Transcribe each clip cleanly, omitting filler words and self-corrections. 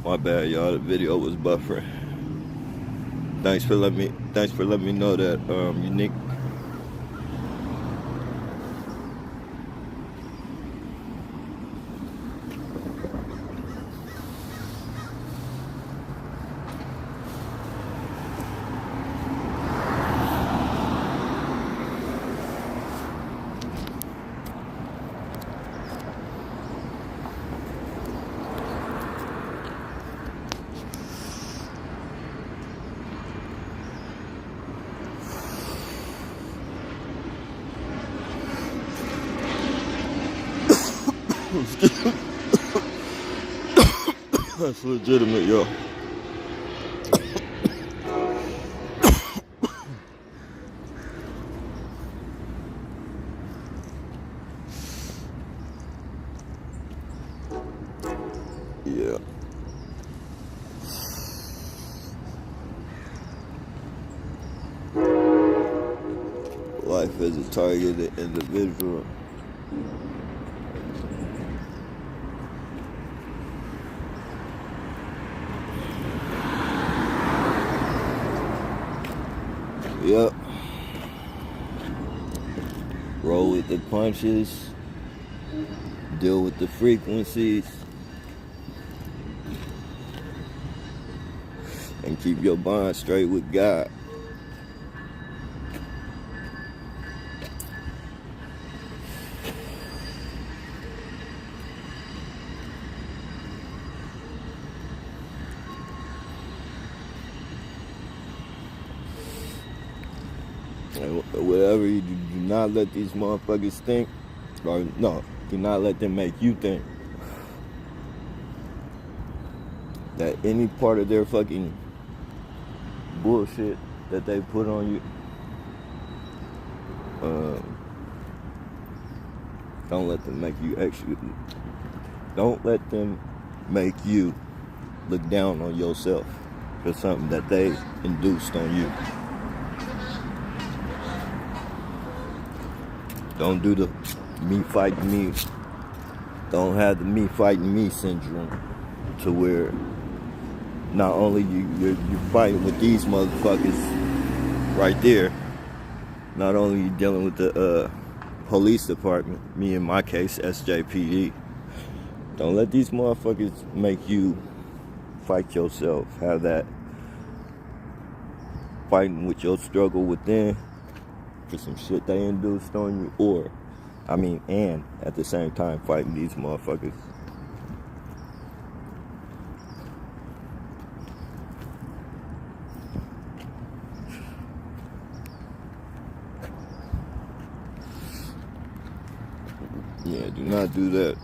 My bad, y'all. The video was buffering. Thanks for letting me know that unique. That's legitimate, yo. Yeah. Life as a targeted individual. Yep. Roll with the punches. Deal with the frequencies. And keep your bond straight with God. Whatever you do not let these motherfuckers think, or no, do not let them make you think that any part of their fucking bullshit that they put on you, don't let them make you don't let them make you look down on yourself for something that they induced on you. Don't do the me fighting me. Don't have the me fighting me syndrome, to where not only you're fighting with these motherfuckers right there, not only you dealing with the police department, me in my case, SJPD. Don't let these motherfuckers make you fight yourself. Have that fighting with your struggle within for some shit they induced on you, and at the same time fighting these motherfuckers. Yeah, do not do that.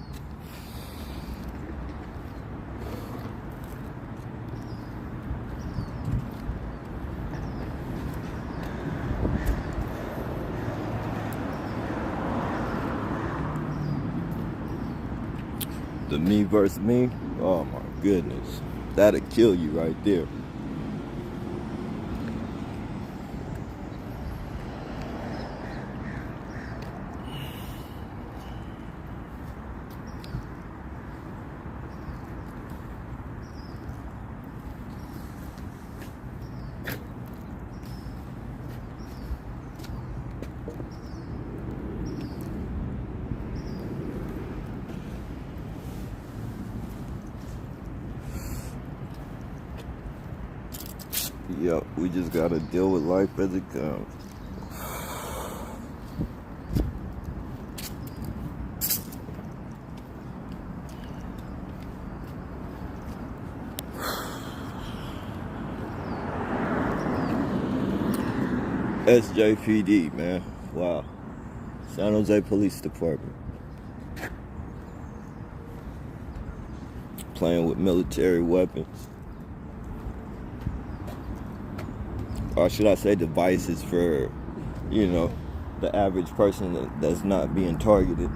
The me versus me, oh my goodness, that'll kill you right there. Yep, we just gotta deal with life as it comes. SJPD, man. Wow. San Jose Police Department. Playing with military weapons. Or should I say devices for, the average person that's not being targeted.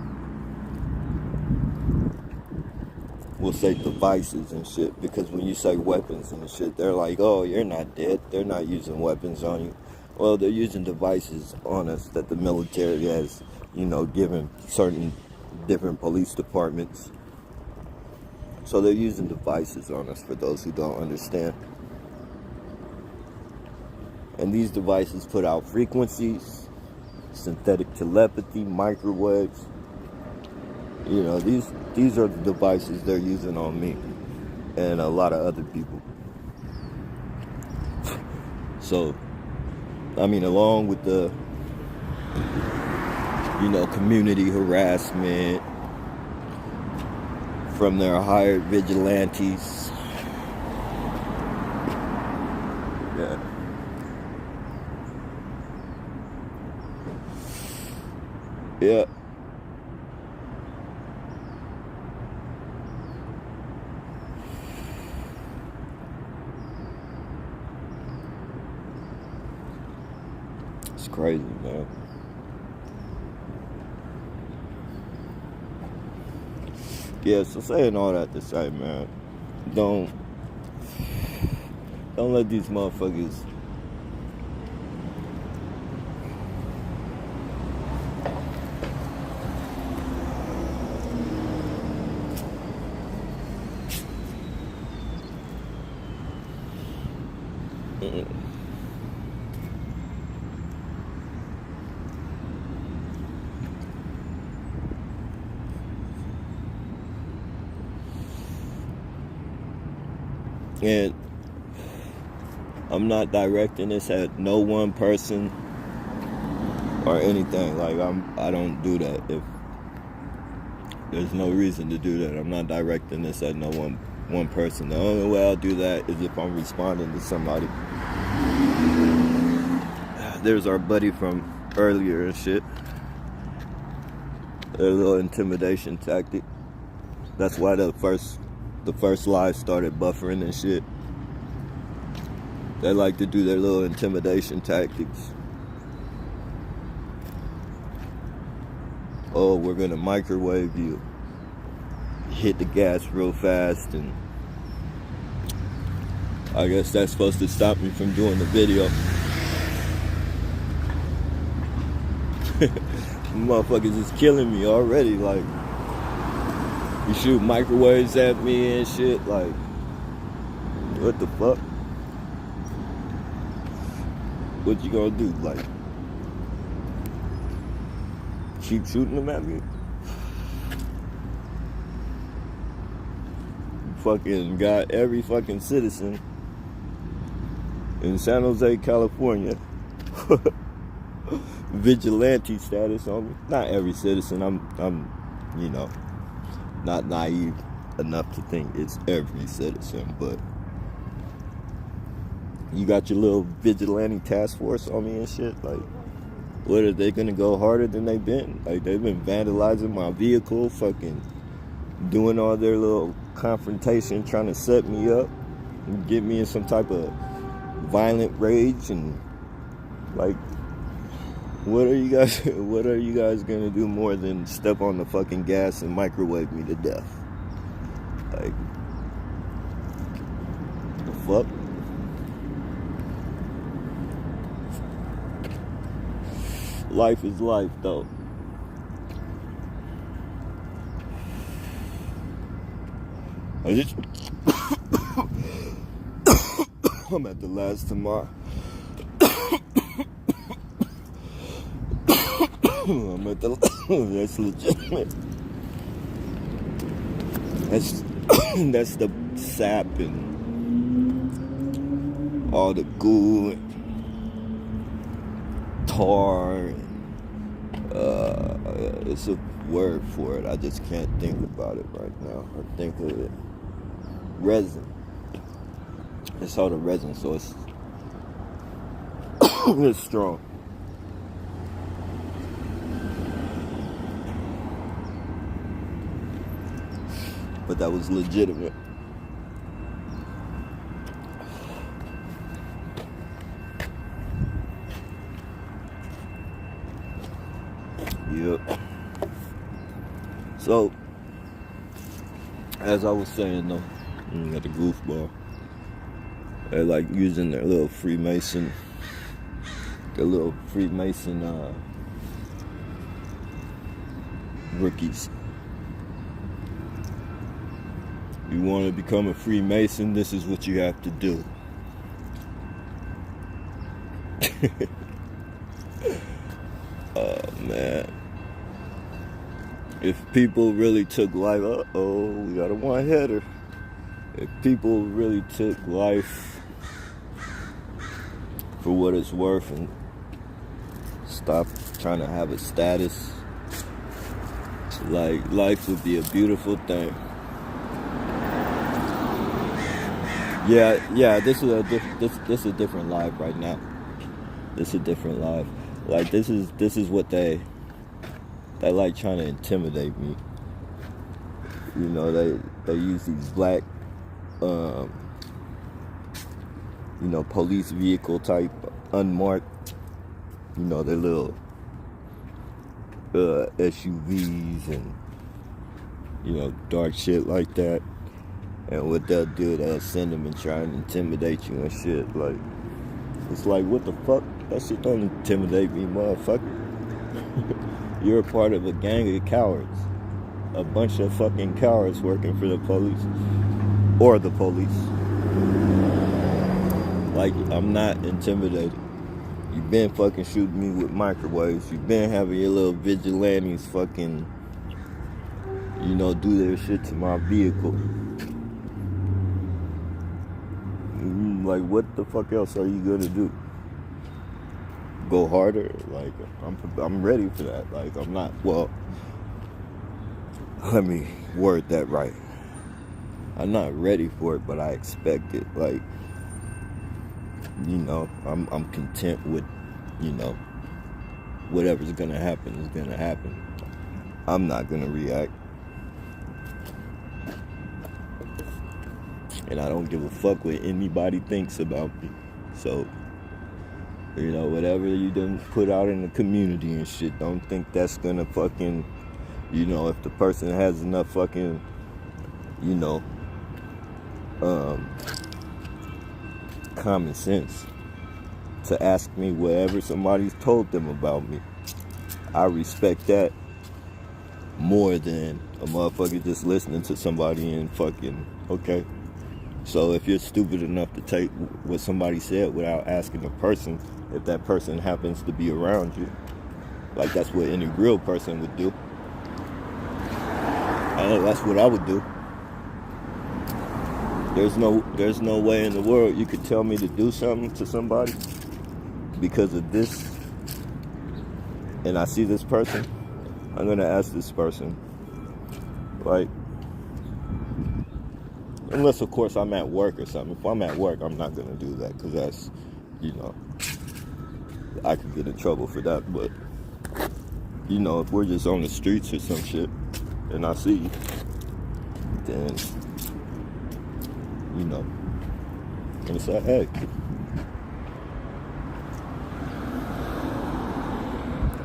We'll say devices and shit, because when you say weapons and shit, they're like, oh, you're not dead. They're not using weapons on you. Well, they're using devices on us that the military has, given certain different police departments So they're using devices on us, for those who don't understand. And these devices put out frequencies, synthetic telepathy, microwaves. You know, these are the devices they're using on me and a lot of other people. So, I mean, along with the, you know, community harassment from their hired vigilantes. Yeah. Yeah. It's crazy, man. Yeah, so saying all that to say, man, don't let these motherfuckers and I'm not directing this at no one person or anything. Like, I don't do that. If there's no reason to do that, I'm not directing this at no one person. The only way I'll do that is if I'm responding to somebody. There's our buddy from earlier and shit. A little intimidation tactic. That's why the first live started buffering and shit. They like to do their little intimidation tactics. Oh, we're gonna microwave you. Hit the gas real fast, and I guess that's supposed to stop me from doing the video. Motherfuckers is killing me already. Like, you shoot microwaves at me and shit. Like, what the fuck? What you gonna do? Like, keep shooting them at me? Fucking got every fucking citizen in San Jose, California vigilante status on me. Not every citizen. I'm you know, not naive enough to think it's every citizen, but you got your little vigilante task force on me and shit. Like, what, are they gonna go harder than they've been? Like, they've been vandalizing my vehicle, fucking doing all their little confrontation, trying to set me up and get me in some type of violent rage. And like, what are you guys gonna do more than step on the fucking gas and microwave me to death? Like, the fuck? Life is life, though. I'm at the last tomorrow. I'm at the that's legitimate. That's the sap and all the goo and tar and it's a word for it. I just can't think about it right now. I think of it. Resin. It's all the resin, so it's it's strong. But that was legitimate. Yep. So, as I was saying though, at the goofball, they're like using their little Freemason rookies You want to become a Freemason, this is what you have to do. Oh, man. If people really took life, we got a one-header. If people really took life for what it's worth and stop trying to have a status, like, life would be a beautiful thing. Yeah, this is a different life right now. This is a different life. Like, this is what they like trying to intimidate me. You know, they use these black, police vehicle type, unmarked, their little SUVs and, dark shit like that. And what they'll do, they'll send them and try and intimidate you and shit. Like, it's like, what the fuck? That shit don't intimidate me, motherfucker. You're a part of a gang of cowards. A bunch of fucking cowards working for the police. Or the police. Like, I'm not intimidated. You've been fucking shooting me with microwaves. You've been having your little vigilantes fucking, do their shit to my vehicle. Like, what the fuck else are you gonna do? Go harder? Like, I'm ready for that. Like, I'm not, well, let me word that right. I'm not ready for it, but I expect it. Like, I'm content with, whatever's gonna happen is gonna happen. I'm not gonna react. And I don't give a fuck what anybody thinks about me. So, whatever you done put out in the community and shit, don't think that's gonna fucking, if the person has enough fucking, common sense to ask me whatever somebody's told them about me. I respect that more than a motherfucker just listening to somebody and fucking, okay. So if you're stupid enough to take what somebody said without asking the person if that person happens to be around you, like, that's what any real person would do. That's what I would do. There's no way in the world you could tell me to do something to somebody because of this, and I see this person, I'm gonna ask this person, like, unless, of course, I'm at work or something. If I'm at work, I'm not going to do that because that's, I could get in trouble for that. But, if we're just on the streets or some shit and I see you, then, I'm going to say, hey.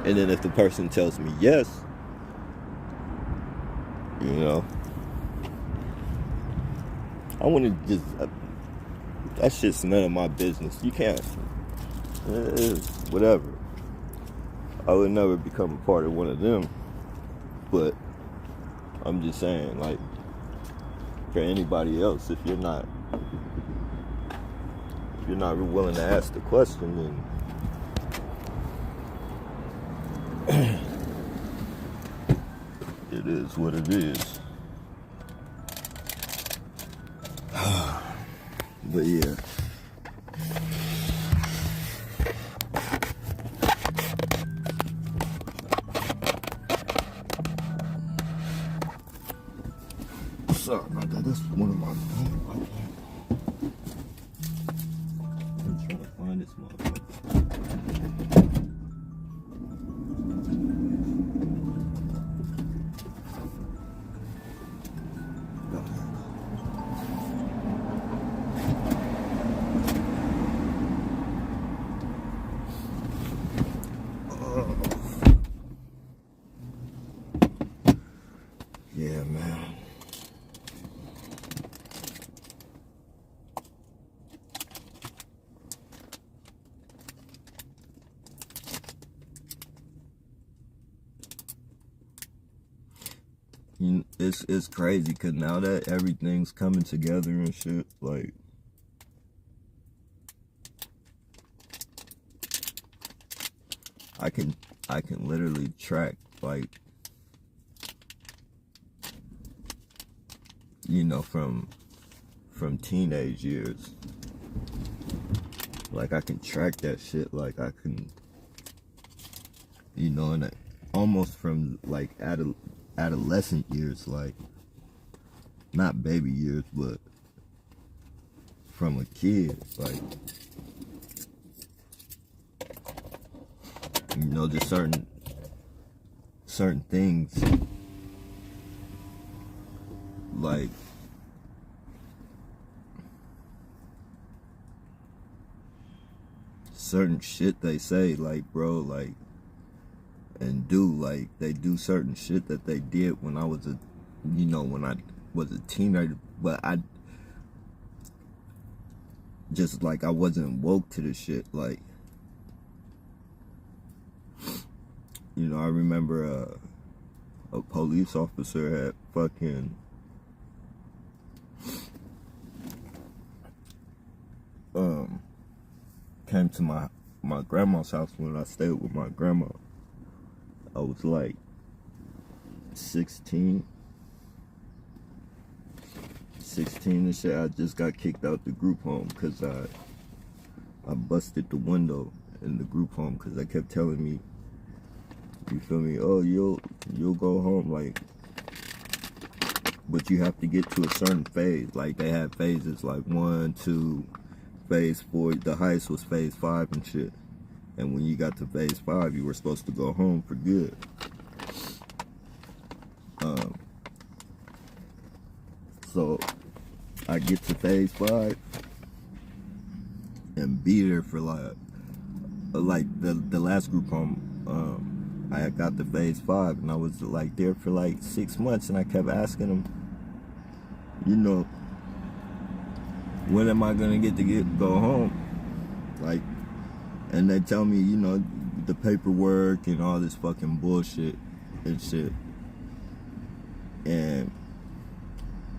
And then if the person tells me yes, I want to just, that shit's none of my business. You can't, it is, whatever. I would never become a part of one of them. But I'm just saying, like, for anybody else, if you're not willing to ask the question, then it is what it is. But yeah. Sorry about that. That's one of my phone. I'm trying to find this motherfucker. Yeah, man. it's crazy because now that everything's coming together and shit, like, I can literally track, like, you know, from teenage years. Like, I can track that shit. Like, I can, you know, and almost from like adolescent years, like, not baby years, but from a kid, like, you know, just certain things, like, certain shit they say, like, bro, like, and do, like, they do certain shit that they did when I was when I was a teenager, but I just, like, I wasn't woke to the shit. Like, you know, I remember a police officer had fucking came to my grandma's house when I stayed with my grandma. I was like 16 and shit. I just got kicked out the group home because I busted the window in the group home because they kept telling me, you feel me, oh, you'll go home, like, but you have to get to a certain phase. Like, they had phases, like 1, 2, phase 4. The highest was phase 5 and shit. And when you got to phase 5, you were supposed to go home for good. So I get to phase 5 and be there for like the last group home. I got to phase 5 and I was like there for like 6 months, and I kept asking them, you know, when am I gonna go home? Like, and they tell me, you know, the paperwork and all this fucking bullshit and shit. And,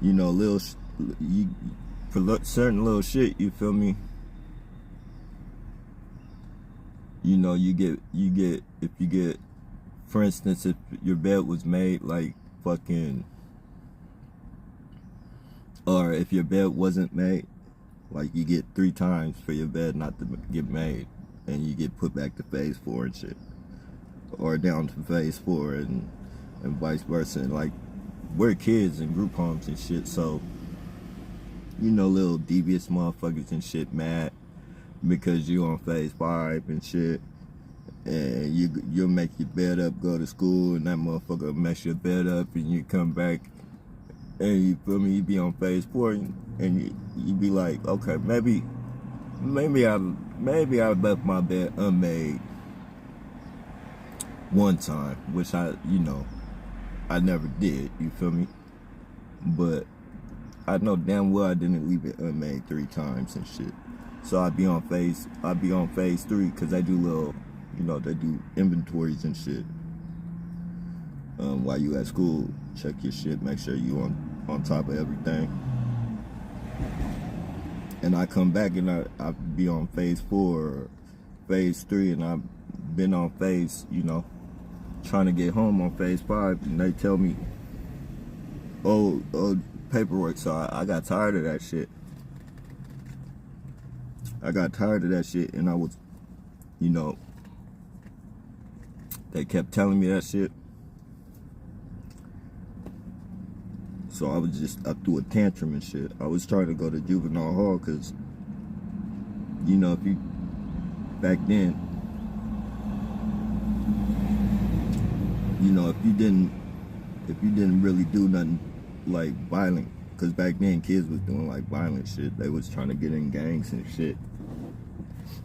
you know, for certain little shit, you feel me? You know, you get, if you get, for instance, if your bed was made, like, fucking, or if your bed wasn't made, like, you get 3 times for your bed not to get made, and you get put back to phase 4 and shit, or down to phase 4 and vice versa. And, like, we're kids in group homes and shit, so, you know, little devious motherfuckers and shit mad because you on phase 5 and shit, and you'll make your bed up, go to school, and that motherfucker will mess your bed up, and you come back, and you feel me, you be on phase 4, and you be like, okay, maybe I left my bed unmade one time, which I never did, you feel me? But I know damn well I didn't leave it unmade 3 times and shit. So I'd be on phase 3 because they do little, you know, they do inventories and shit. While you at school, check your shit, make sure you on top of everything. And I come back and I be on phase 4 or phase 3, and I've been on phase, you know, trying to get home on phase 5, and they tell me, oh, paperwork. So I got tired of that shit. And I was, you know, they kept telling me that shit. So I threw a tantrum and shit. I was trying to go to juvenile hall because, you know, back then, you know, if you didn't really do nothing like violent, because back then kids was doing like violent shit. They was trying to get in gangs and shit.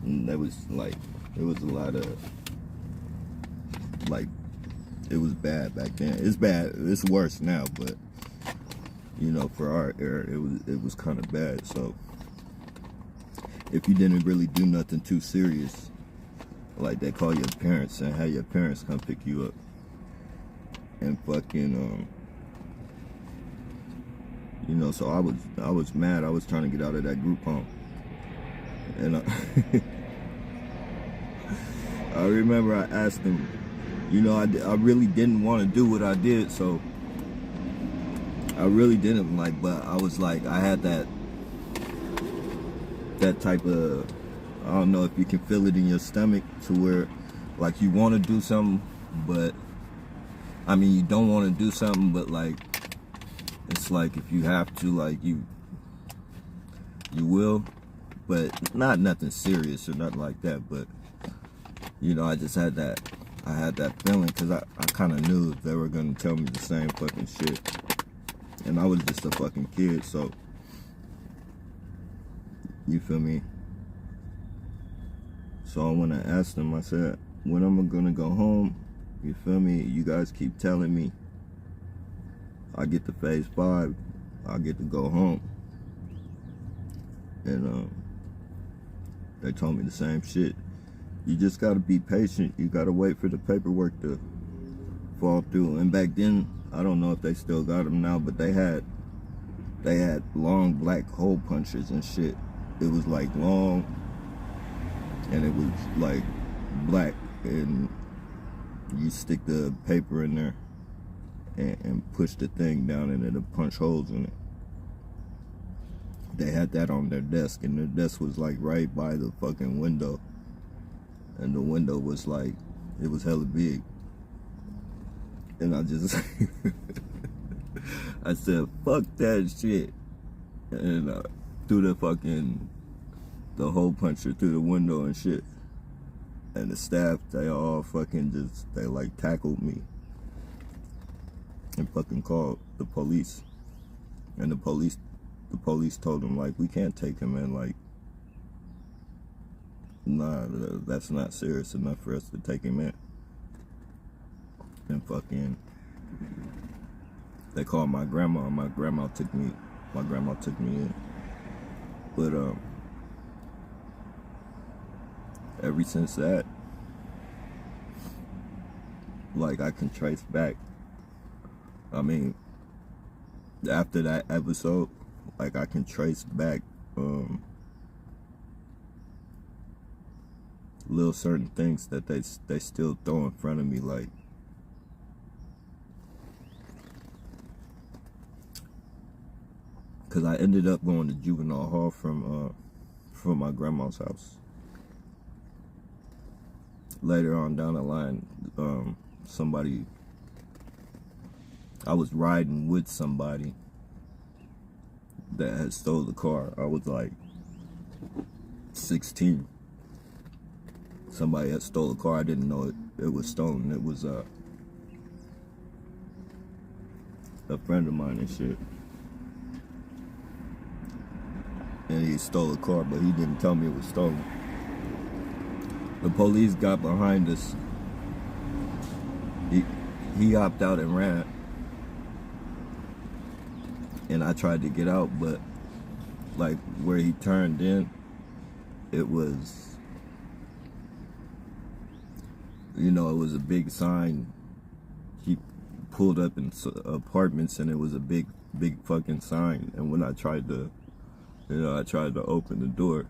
And there was like, it was a lot of, like, it was bad back then. It's bad. It's worse now, but, you know, for our era, it was kind of bad. So if you didn't really do nothing too serious, like, they call your parents and have your parents come pick you up and fucking You know, so I was mad. I was trying to get out of that group home. And I remember I asked him, you know, I really didn't want to do what I did, so I really didn't, like, but I was like, I had that type of, I don't know if you can feel it in your stomach, to where like you want to do something, but I mean, you don't want to do something, but like, it's like if you have to, like, you will, but not nothing serious or nothing like that. But you know, I just had that, I had that feeling, because I kind of knew they were gonna tell me the same fucking shit, and I was just a fucking kid, so you feel me? So when I asked them, I said, when am I gonna go home? You feel me? You guys keep telling me I get to phase 5, I get to go home. And they told me the same shit. You just gotta be patient. You gotta wait for the paperwork to fall through. And back then, I don't know if they still got them now, but they had long black hole punchers and shit. It was like long, and it was like black, and you stick the paper in there and push the thing down, and it'll punch holes in it. They had that on their desk, and their desk was like right by the fucking window, and the window was like, it was hella big. And I just I said, fuck that shit, and threw the hole puncher through the window and shit. And the staff, they all fucking just, they like tackled me and fucking called the police. And the police told them, like, we can't take him in, like, nah, that's not serious enough for us to take him in. And fucking, they called my grandma, and my grandma took me in. But ever since that, like, I can trace back, I mean, after that episode, like, I can trace back little certain things that they still throw in front of me, like, because I ended up going to juvenile hall from my grandma's house. Later on down the line, I was riding with somebody that had stole the car. I was like 16. Somebody had stole a car. I didn't know it was stolen. It was a friend of mine and shit. And he stole a car, but he didn't tell me it was stolen. The police got behind us. He hopped out and ran. And I tried to get out, but like where he turned in, it was, you know, it was a big sign. He pulled up in apartments, and it was a big fucking sign. And when I tried to open the door,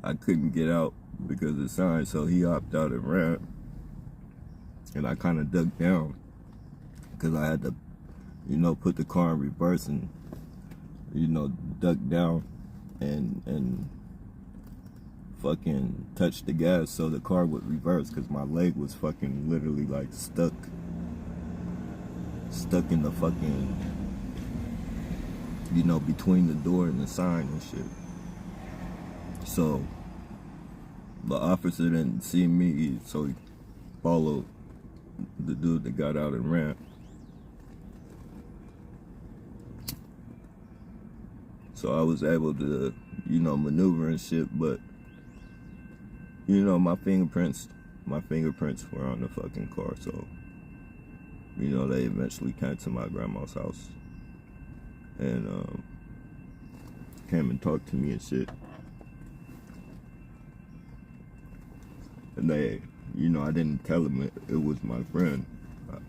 I couldn't get out because of the sign, so he hopped out and ran. And I kind of dug down because I had to, you know, put the car in reverse and, you know, duck down and fucking touch the gas so the car would reverse, because my leg was fucking literally like stuck in the fucking, you know, between the door and the sign and shit. So the officer didn't see me, so he followed the dude that got out and ran. So I was able to, you know, maneuver and shit, but, you know, my fingerprints were on the fucking car, so, you know, they eventually came to my grandma's house and came and talked to me and shit. And they, you know, I didn't tell them it was my friend.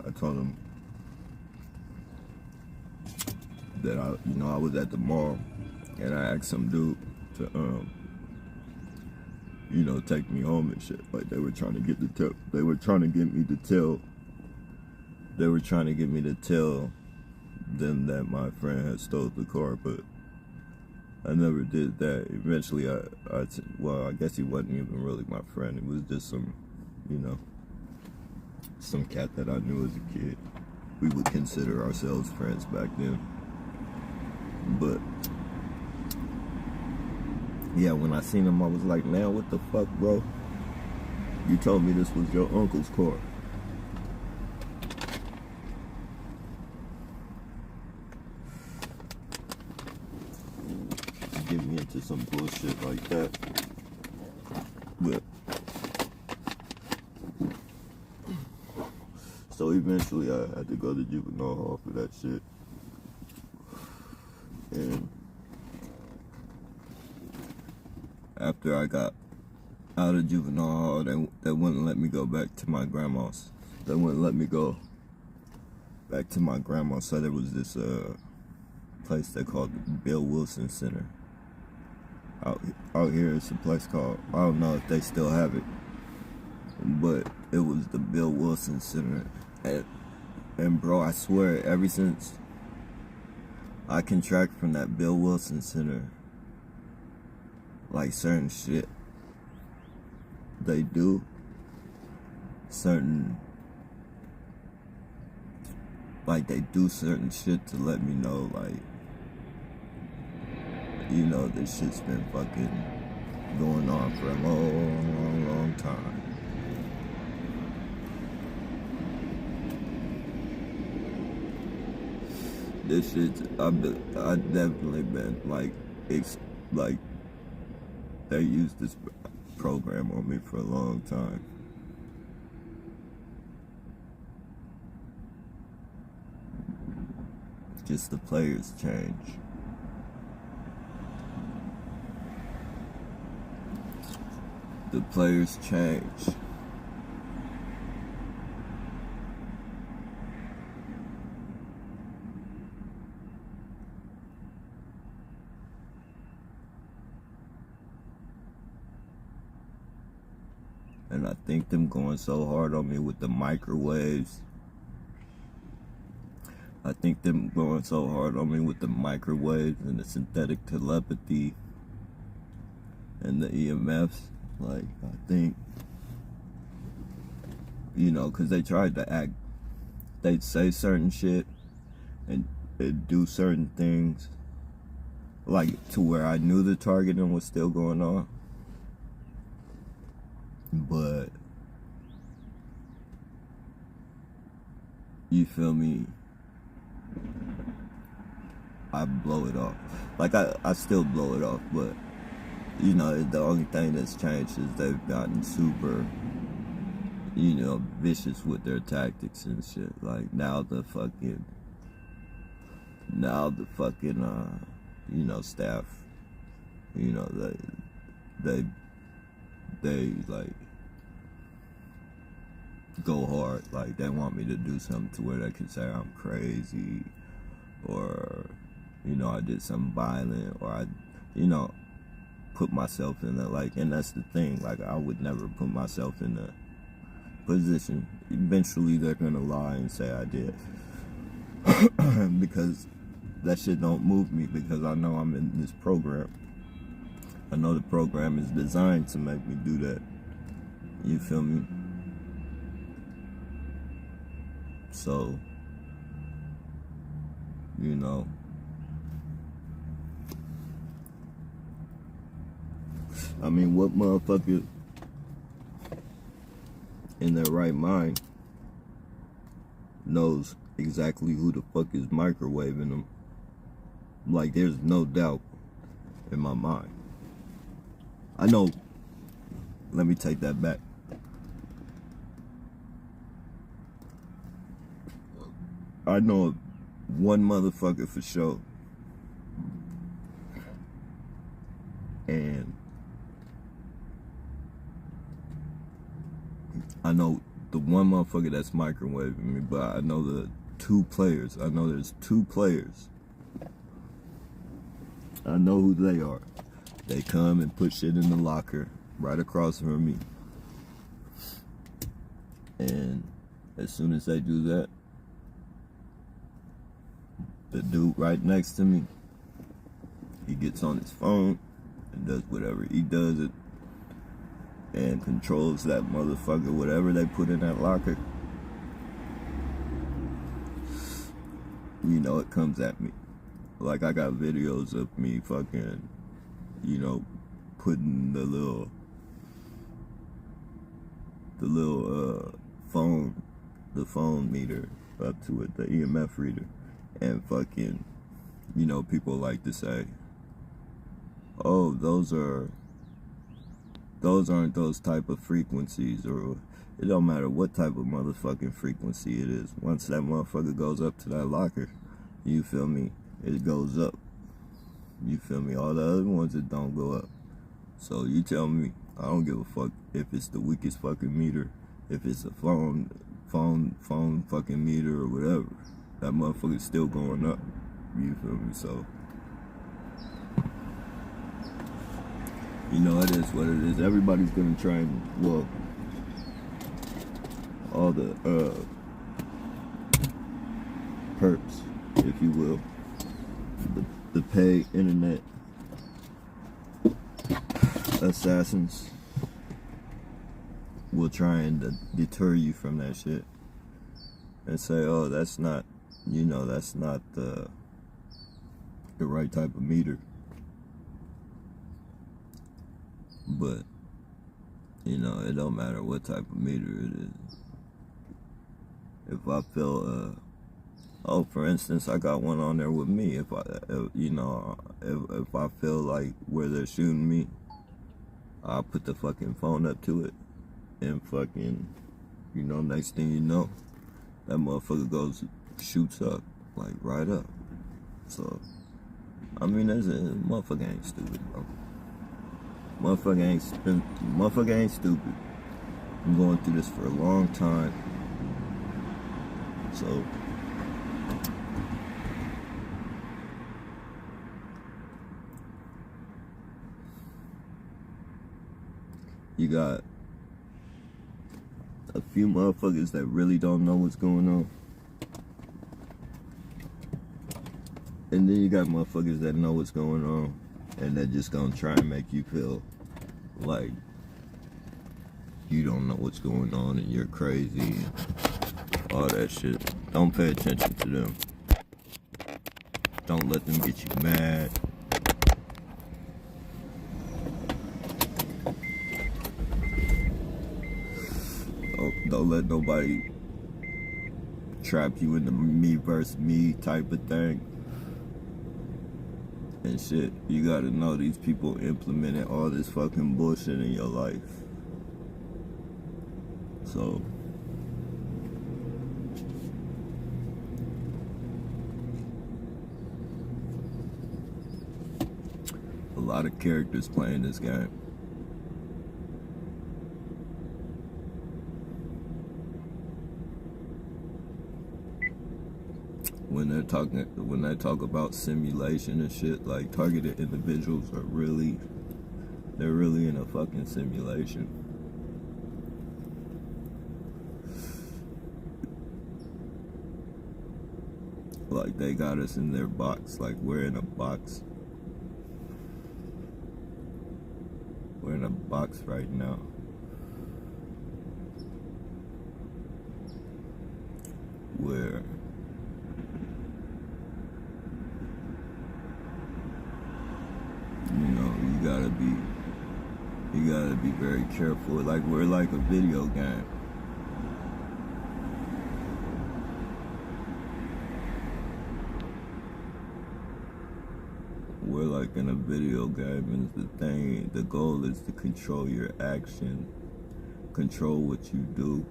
I told them that I was at the mall, and I asked some dude to take me home and shit. Like they were trying to get me to tell them that my friend had stole the car, but I never did that. Eventually, I guess he wasn't even really my friend. It was just some cat that I knew as a kid. We would consider ourselves friends back then. But yeah, when I seen him, I was like, man, what the fuck, bro? You told me this was your uncle's car. Get me into some bullshit like that. But so eventually I had to go to juvenile hall for that shit. And after I got out of juvenile hall, they wouldn't let me go back to my grandma's. They wouldn't let me go back to my grandma's. So there was this place they called the Bill Wilson Center. Out here, it's a place called, I don't know if they still have it, but it was the Bill Wilson Center. And bro, I swear, ever since I can track from that Bill Wilson Center, like certain shit they do, they do certain shit to let me know, like, this shit's been fucking going on for a long, long time. This shit's, I've definitely been, they used this program on me for a long time. Just the players change. The players change. And I think them going so hard on me with the microwaves. I think them going so hard on me with the microwaves and the synthetic telepathy and the EMFs. Like, I think, because they tried to act, they'd say certain shit and they'd do certain things, like, to where I knew the targeting was still going on. But, you feel me? I blow it off. Like, I still blow it off, but the only thing that's changed is they've gotten super, vicious with their tactics and shit. Like, now the fucking, staff, they like, go hard. Like, they want me to do something to where they can say I'm crazy, or, I did something violent, or I, put myself in a, like, and that's the thing, like, I would never put myself in a position. Eventually they're gonna lie and say I did. Because that shit don't move me, because I know I'm in this program. I know the program is designed to make me do that. You feel me? So, I mean, what motherfucker in their right mind knows exactly who the fuck is microwaving them? Like, there's no doubt in my mind. I know, let me take that back. I know one motherfucker for sure. And I know the one motherfucker that's microwaving me, but I know the two players. I know there's two players I know who they are. They come and put shit in the locker right across from me. And as soon as they do that, the dude right next to me, he gets on his phone and does whatever he does it and controls that motherfucker, whatever they put in that locker. You know, it comes at me. Like, I got videos of me fucking, you know, putting the little phone meter up to it, the EMF reader, and fucking, you know, people like to say, oh, those aren't those type of frequencies, or it don't matter what type of motherfucking frequency it is. Once that motherfucker goes up to that locker, you feel me, it goes up. You feel me? All the other ones, it don't go up. So you tell me, I don't give a fuck if it's the weakest fucking meter, if it's a phone fucking meter or whatever. That motherfucker's still going up. You feel me? So, you know, it is what it is. Everybody's gonna try and, well, all the perps, if you will, the paid internet assassins will try and deter you from that shit and say, oh, that's not, you know, that's not the right type of meter. But, you know, it don't matter what type of meter it is. If I feel, oh, for instance, I got one on there with me. If I feel like where they're shooting me, I'll put the fucking phone up to it, and fucking, you know, next thing you know, that motherfucker shoots up, like right up. So, I mean, motherfucker ain't stupid, bro. Motherfucker ain't stupid. I'm going through this for a long time. So, you got a few motherfuckers that really don't know what's going on. And then you got motherfuckers that know what's going on, and they're just gonna try and make you feel like you don't know what's going on and you're crazy and all that shit. Don't pay attention to them. Don't let them get you mad. Don't let nobody trap you in the me versus me type of thing and shit. You gotta know these people implemented all this fucking bullshit in your life. So, a lot of characters playing this game. When they talk about simulation and shit, like, targeted individuals they're really in a fucking simulation. Like, they got us in their box, like we're in a box. We're in a box right now. Where you gotta be very careful. Like, we're like a video game. We're like in a video game, and the goal is to control your action, control what you do.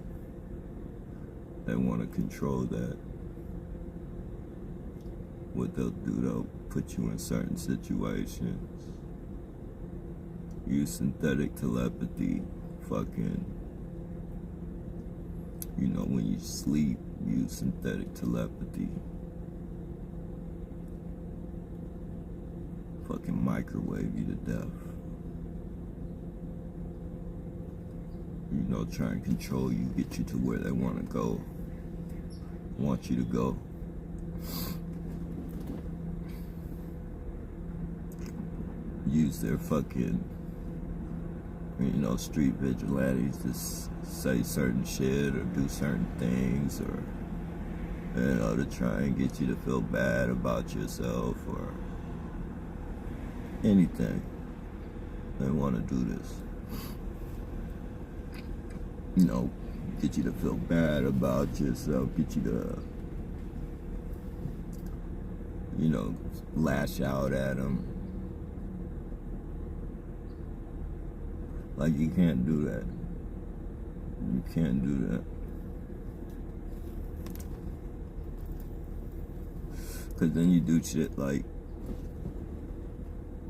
They want to control that. What they'll do, they'll put you in certain situations. Use synthetic telepathy, fucking, you know, when you sleep, use synthetic telepathy. fucking microwave you to death. You know, try and control you, get you to where they want to go, want you to go. Use their fucking, you know, street vigilantes to say certain shit or do certain things, or, you know, to try and get you to feel bad about yourself or anything. They want to do this. You know, get you to feel bad about yourself, get you to, you know, lash out at them. Like, you can't do that. You can't do that. Because then you do shit like,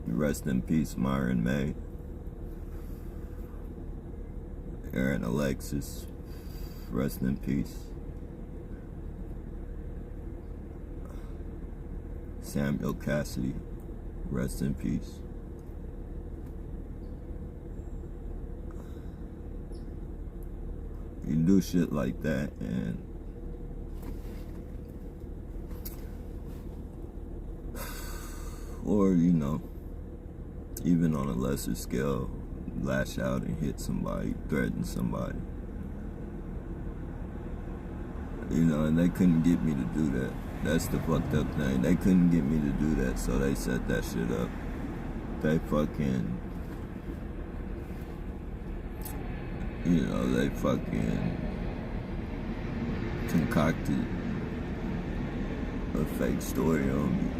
rest in peace, Myron May, Aaron Alexis, rest in peace. Samuel Cassidy, rest in peace. You do shit like that, and or, you know, even on a lesser scale, lash out and hit somebody, threaten somebody. You know, and they couldn't get me to do that. That's the fucked up thing. They couldn't get me to do that, so they set that shit up. They fucking, you know, they fucking concocted a fake story on me.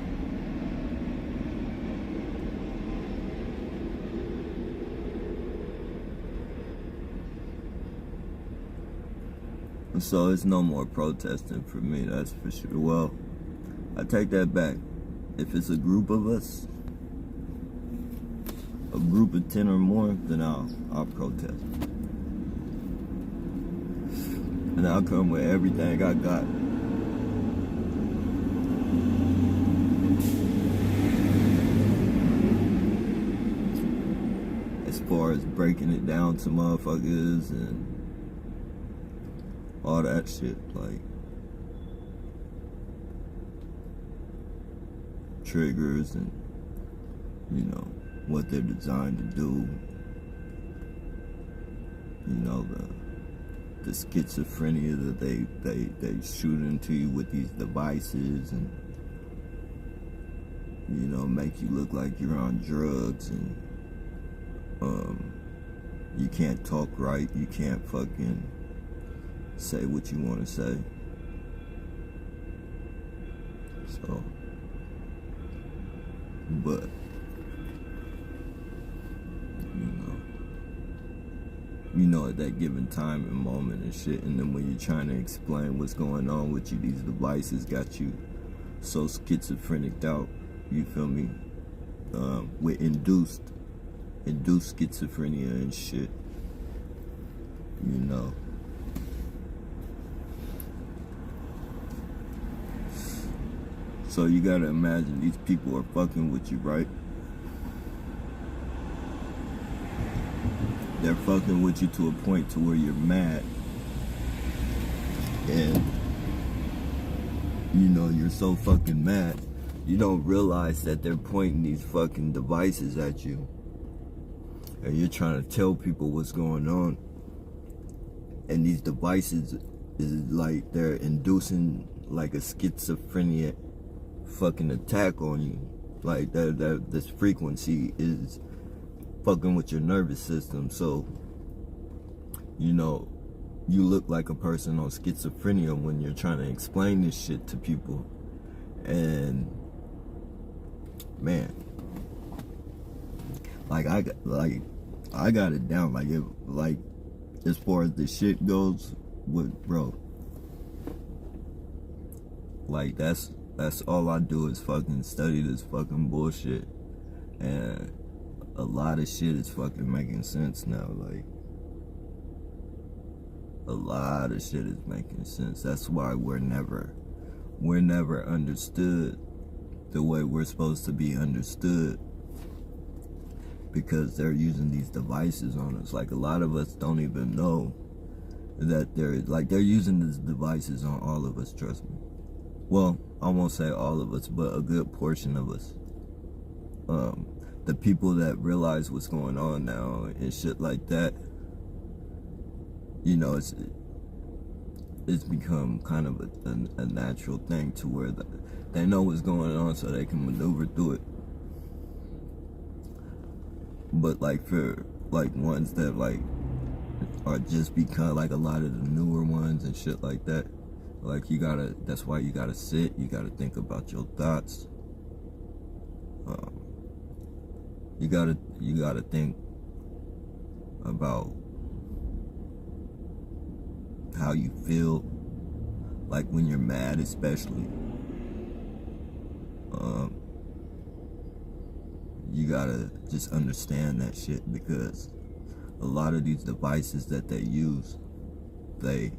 So it's no more protesting for me, that's for sure. Well, I take that back. If it's a group of us, a group of 10 or more, then I'll protest. And I'll come with everything I got. As far as breaking it down to motherfuckers and all that shit, like triggers and, you know, what they're designed to do. You know, the schizophrenia that they shoot into you with these devices, and, you know, make you look like you're on drugs, and you can't talk right, you can't fucking say what you want to say. So, but, you know, at that given time and moment and shit, and then when you're trying to explain what's going on with you, these devices got you so schizophrenic out, you feel me, with induced schizophrenia and shit, you know. So you gotta imagine these people are fucking with you, right? They're fucking with you to a point to where you're mad. And, you know, you're so fucking mad, you don't realize that they're pointing these fucking devices at you. And you're trying to tell people what's going on. And these devices is like, they're inducing like a schizophrenia fucking attack on you. Like this frequency is fucking with your nervous system. So, you know, you look like a person on schizophrenia when you're trying to explain this shit to people. And man, like I got it down. Like, it, like, as far as the shit goes with, bro, like that's all I do is fucking study this fucking bullshit, and a lot of shit is fucking making sense now. Like, a lot of shit is making sense. That's why we're never understood the way we're supposed to be understood, because they're using these devices on us. Like, a lot of us don't even know that they're using these devices on all of us, trust me. Well, I won't say all of us, but a good portion of us. The people that realize what's going on now and shit like that, you know, it's become kind of a natural thing to where they know what's going on so they can maneuver through it. But like for like ones that like are just become like a lot of the newer ones and shit like that, like that's why you gotta sit, you gotta think about your thoughts. You gotta think about how you feel, like when you're mad, especially. You gotta just understand that shit, because a lot of these devices that they use, they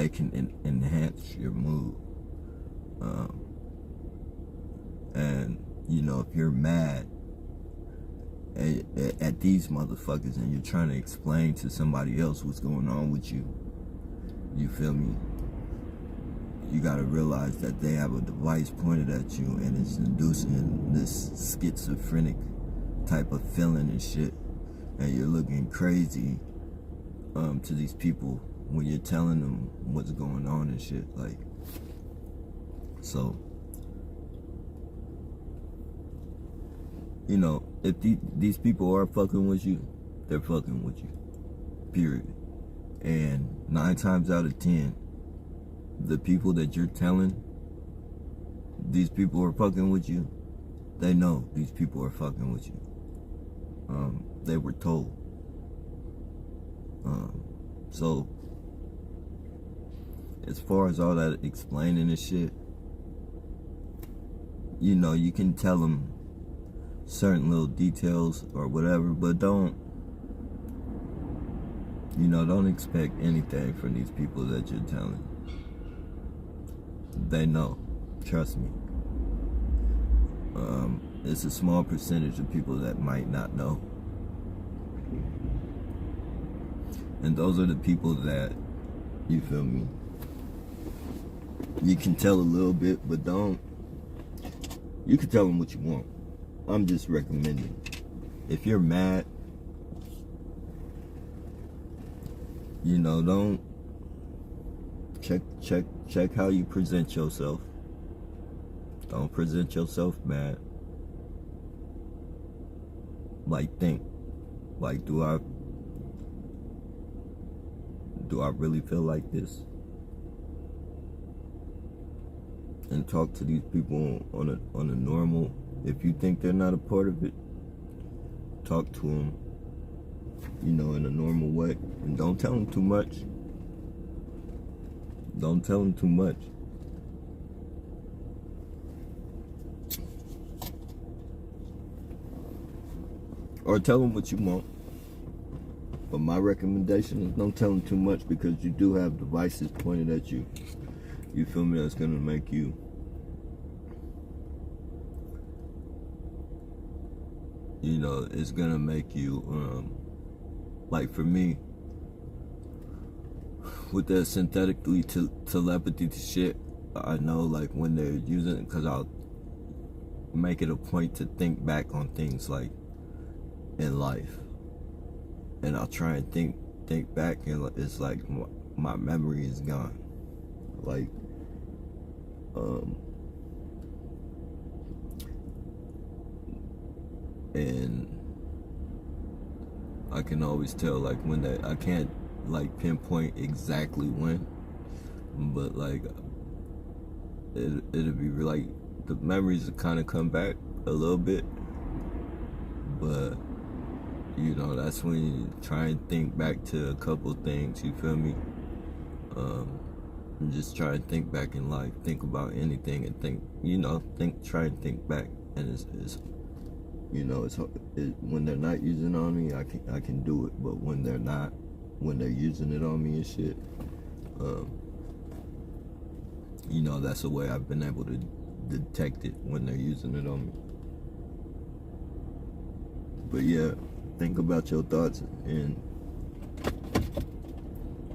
can enhance your mood. And you know, if you're mad at these motherfuckers and you're trying to explain to somebody else what's going on with you, you feel me? You gotta realize that they have a device pointed at you and it's inducing this schizophrenic type of feeling and shit, and you're looking crazy to these people when you're telling them what's going on and shit. Like, so, you know, if these people are fucking with you, they're fucking with you, period. And 9 times out of 10, the people that you're telling these people are fucking with you, they know these people are fucking with you. They were told. So as far as all that explaining and shit, you know, you can tell them certain little details or whatever, but don't expect anything from these people that you're telling. They know, trust me. It's a small percentage of people that might not know, and those are the people that, you feel me, you can tell a little bit, but you can tell them what you want. I'm just recommending, if you're mad, you know, don't check how you present yourself. Don't present yourself mad. Like, think, like, do I really feel like this? And talk to these people on a normal. If you think they're not a part of it, talk to them, you know, in a normal way, and don't tell them too much. Don't tell them too much. Or tell them what you want. But my recommendation is don't tell them too much, because you do have devices pointed at you. You feel me? That's gonna make you, you know, it's gonna make you, like for me, with the synthetically telepathy shit, I know like when they're using it, because I'll make it a point to think back on things like in life, and I'll try and think back, and it's like my memory is gone. Like, and I can always tell like when I can't like pinpoint exactly when, but like it'll be like the memories will kind of come back a little bit, but you know, that's when you try and think back to a couple things, you feel me? And just try and think back in life, think about anything, and try and think back, and it's you know, when they're not using it on me, I can do it, but when they're using it on me and shit, you know, that's the way I've been able to detect it when they're using it on me. But yeah, think about your thoughts and,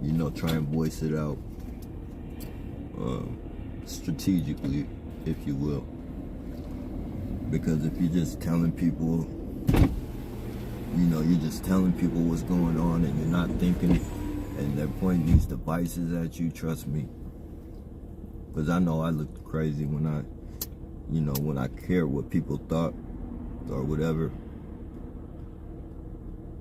you know, try and voice it out strategically, if you will. Because if you're just telling people, you know, you're just telling people what's going on and you're not thinking, and they're pointing these devices at you, trust me. Because I know I looked crazy when I, you know, when I cared what people thought or whatever.